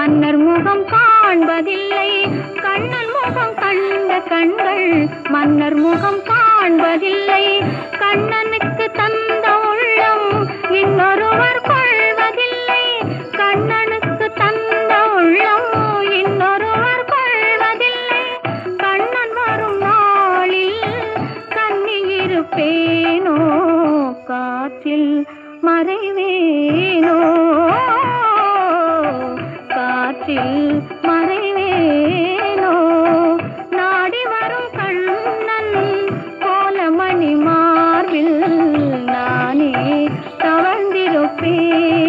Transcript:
மன்னர் முகம் காண்பதில்லை, கண்ணன் முகம் கண்ட கண்கள் மன்னர் முகம் காண்பதில்லை. கண்ணனுக்கு தந்த உள்ளம் இன்னொருவர் கொள்வதில்லை, கண்ணனுக்கு தந்த உள்ளம் இன்னொருவர் கொள்வதில்லை. கண்ணன் வரும் நாளில் கண்ணியிருப்பேனோ, காற்றில் மறைவேனோ, காற்றில் மறைவேனோ. நாடி வரும் கண்ணன் கோலமணி மார்பில் நானே தவழ்ந்திருப்பேன்.